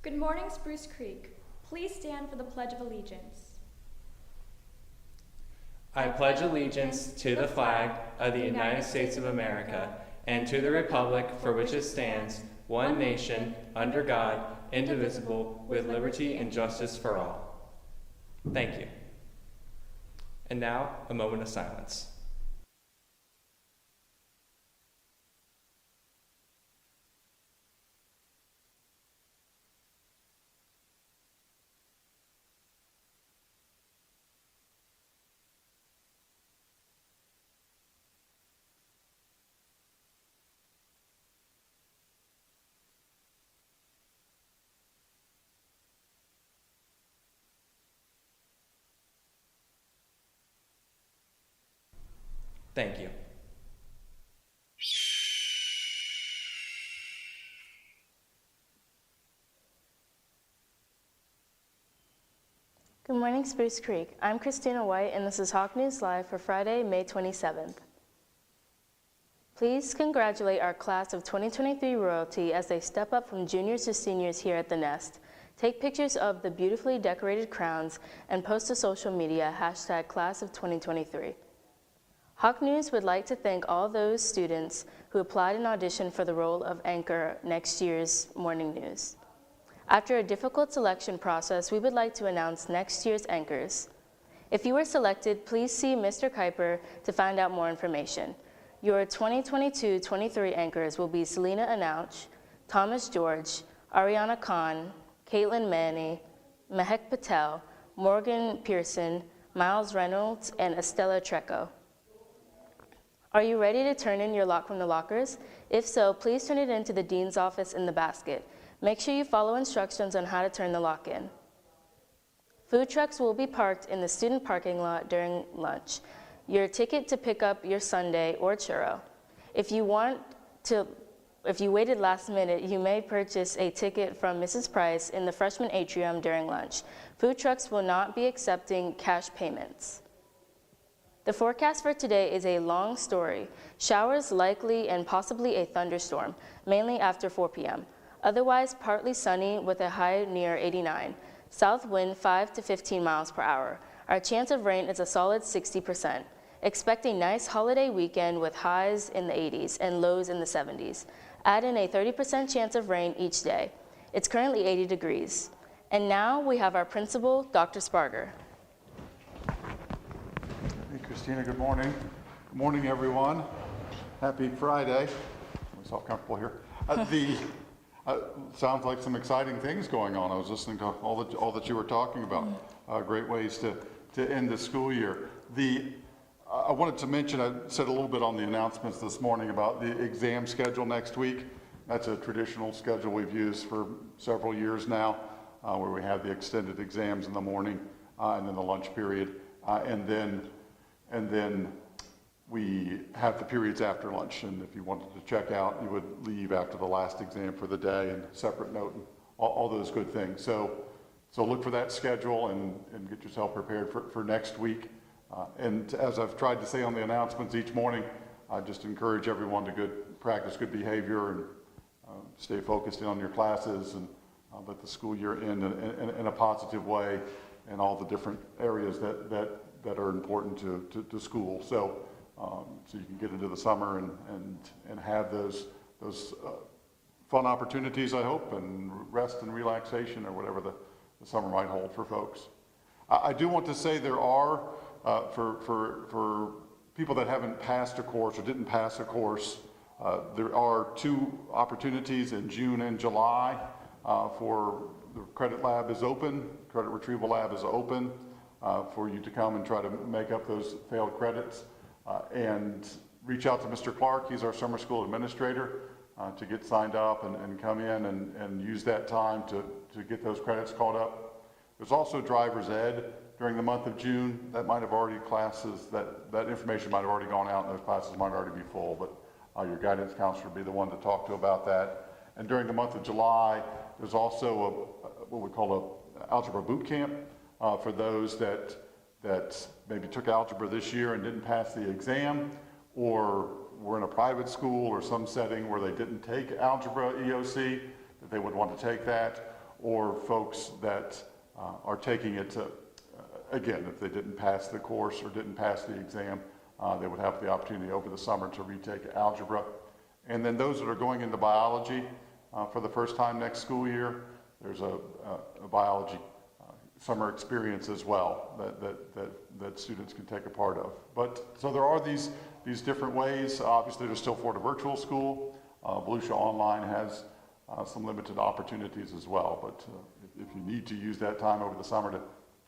Good morning, Spruce Creek. Please stand for the Pledge of Allegiance. I pledge allegiance to the flag of the United States of America and to the republic for which it stands, one nation, under God, indivisible, with liberty and justice for all. Thank you. And now, a moment of silence. Thank you. Good morning, Spruce Creek. I'm Christina White, and this is Hawk News Live for Friday, May 27th. Please congratulate our class of 2023 royalty as they step up from juniors to seniors here at the Nest. Take pictures of the beautifully decorated crowns and post to social media, hashtag class of 2023. Hawk News would like to thank all those students who applied and auditioned for the role of anchor next year's morning news. After a difficult selection process, we would like to announce next year's anchors. If you were selected, please see Mr. Kuiper to find out more information. Your 2022-23 anchors will be Selena Anouch, Thomas George, Ariana Khan, Caitlin Manny, Mehek Patel, Morgan Pearson, Miles Reynolds, and Estella Treco. Are you ready to turn in your lock from the lockers? If so, please turn it into the dean's office in the basket. Make sure you follow instructions on how to turn the lock in. Food trucks will be parked in the student parking lot during lunch. Your ticket to pick up your sundae or churro. If you waited last minute, you may purchase a ticket from Mrs. Price in the freshman atrium during lunch. Food trucks will not be accepting cash payments. The forecast for today is a long story. Showers likely and possibly a thunderstorm, mainly after 4 p.m. Otherwise, partly sunny with a high near 89. South wind 5 to 15 miles per hour. Our chance of rain is a solid 60%. Expect a nice holiday weekend with highs in the 80s and lows in the 70s. Add in a 30% chance of rain each day. It's currently 80 degrees. And now we have our principal, Dr. Sparger. Hey, Christina, good morning. Good morning, everyone. Happy Friday. It's all comfortable here. Sounds like some exciting things going on. I was listening to all that you were talking about. Great ways to end the school year. I wanted to mention, I said a little bit on the announcements this morning about the exam schedule next week. That's a traditional schedule we've used for several years now, where we have the extended exams in the morning and then the lunch period, and then we have the periods after lunch, and if you wanted to check out, you would leave after the last exam for the day, and separate note, and all those good things. So look for that schedule and get yourself prepared for next week. And as I've tried to say on the announcements each morning, I just encourage everyone to practice good behavior and stay focused on your classes and let the school year end in a positive way in all the different areas that are important to school. So you can get into the summer and have those fun opportunities, I hope, and rest and relaxation or whatever the summer might hold for folks. I do want to say there are, for people that haven't passed a course or didn't pass a course, there are 2 opportunities in June and July for the credit lab is open, credit retrieval lab is open for you to come and try to make up those failed credits. And reach out to Mr. Clark, he's our summer school administrator, to get signed up and come in and use that time to get those credits caught up. There's also driver's ed during the month of June. That might have already classes, that information might have already gone out and those classes might already be full, but your guidance counselor would be the one to talk to about that. And during the month of July, there's also what we call a algebra boot camp for those that maybe took algebra this year and didn't pass the exam, or were in a private school or some setting where they didn't take algebra EOC, that they would want to take that, or folks that are taking it to, again, if they didn't pass the course or didn't pass the exam, they would have the opportunity over the summer to retake algebra. And then those that are going into biology for the first time next school year, there's a biology summer experience as well that students can take a part of. But so there are these different ways. Obviously, there's still Florida Virtual School. Volusia Online has some limited opportunities as well. But if you need to use that time over the summer to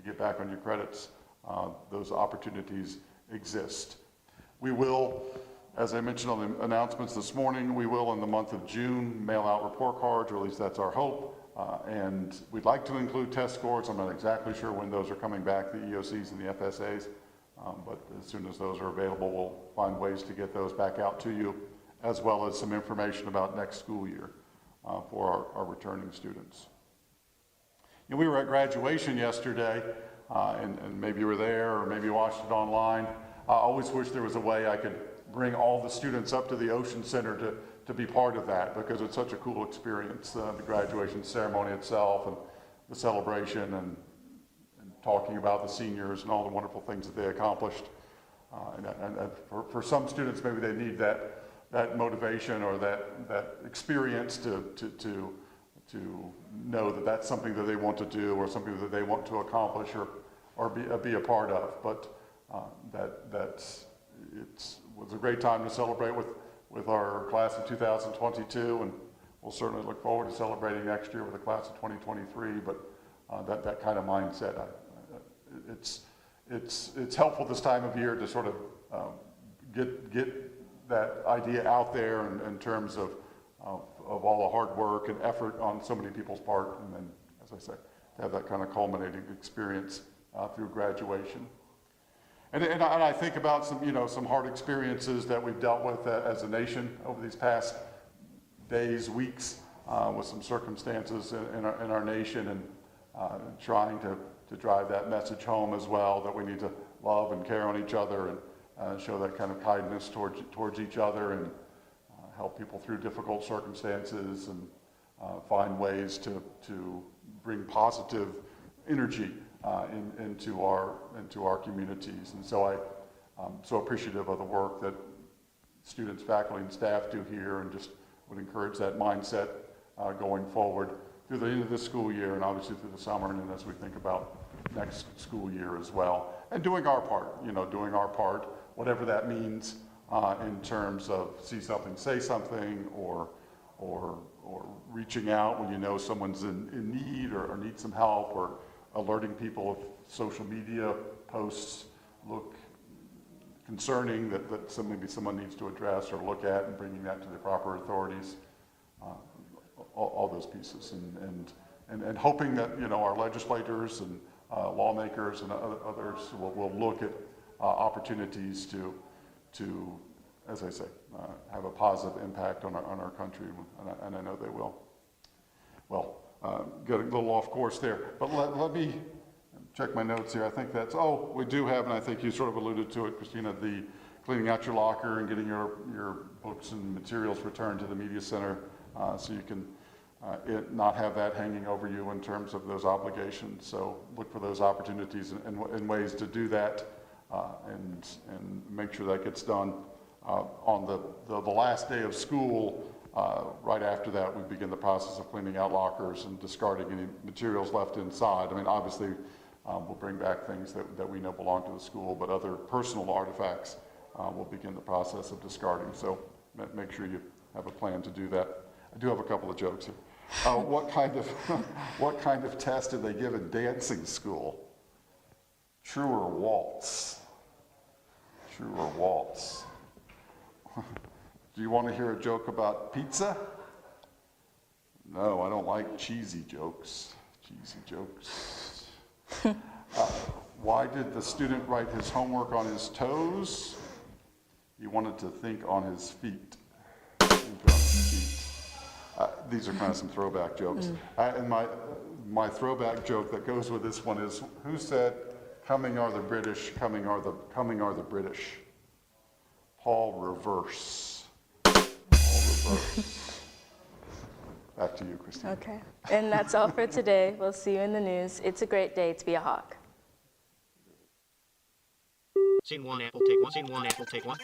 get back on your credits, those opportunities exist. We will, as I mentioned on the announcements this morning, we will in the month of June mail out report cards, or at least that's our hope. And we'd like to include test scores. I'm not exactly sure when those are coming back, the EOCs and the FSAs, but as soon as those are available, we'll find ways to get those back out to you, as well as some information about next school year for our returning students. You know, we were at graduation yesterday, and maybe you were there or maybe you watched it online. I always wish there was a way I could bring all the students up to the Ocean Center to be part of that, because it's such a cool experience, the graduation ceremony itself and the celebration and talking about the seniors and all the wonderful things that they accomplished. And for some students, maybe they need that motivation or that experience to know that that's something that they want to do or something that they want to accomplish or be a part of. But it was a great time to celebrate with our class of 2022, and we'll certainly look forward to celebrating next year with the class of 2023. But that kind of mindset, it's helpful this time of year to sort of get that idea out there in terms of all the hard work and effort on so many people's part, and then, as I say, to have that kind of culminating experience through graduation. And I think about some hard experiences that we've dealt with as a nation over these past days, weeks, with some circumstances in our nation, and trying to drive that message home as well, that we need to love and care on each other and show that kind of kindness towards each other, and help people through difficult circumstances, and find ways to bring positive energy into our communities. And so I'm so appreciative of the work that students, faculty, and staff do here, and just would encourage that mindset going forward through the end of this school year, and obviously through the summer, and then as we think about next school year as well. And doing our part, whatever that means in terms of see something, say something, or reaching out when you know someone's in need or needs some help, or alerting people if social media posts look concerning that maybe someone needs to address or look at, and bringing that to the proper authorities, all those pieces, and hoping that our legislators and lawmakers and others will look at opportunities to, as I say, have a positive impact on our country, and I know they will. Well, get a little off course there, but let me check my notes here. I think we do have, and I think you sort of alluded to it, Christina, the cleaning out your locker and getting your books and materials returned to the Media Center, so you can not have that hanging over you in terms of those obligations. So look for those opportunities and ways to do that, and make sure that gets done on the last day of school. Right after that, we begin the process of cleaning out lockers and discarding any materials left inside. I mean, obviously, we'll bring back things that we know belong to the school, but other personal artifacts, we'll begin the process of discarding. So make sure you have a plan to do that. I do have a couple of jokes here. What kind of test did they give in dancing school? True or waltz? True or waltz? Do you want to hear a joke about pizza? No, I don't like cheesy jokes. Cheesy jokes. Why did the student write his homework on his toes? He wanted to think on his feet. These are kind of some throwback jokes. And my throwback joke that goes with this one is, who said, "Coming are the British, coming are the British"? Paul Reverse. Paul Reverse. Back to you, Christine. Okay. And that's all for today. We'll see you in the news. It's a great day to be a Hawk. Scene one, Apple, take one. Scene one, Apple, take one.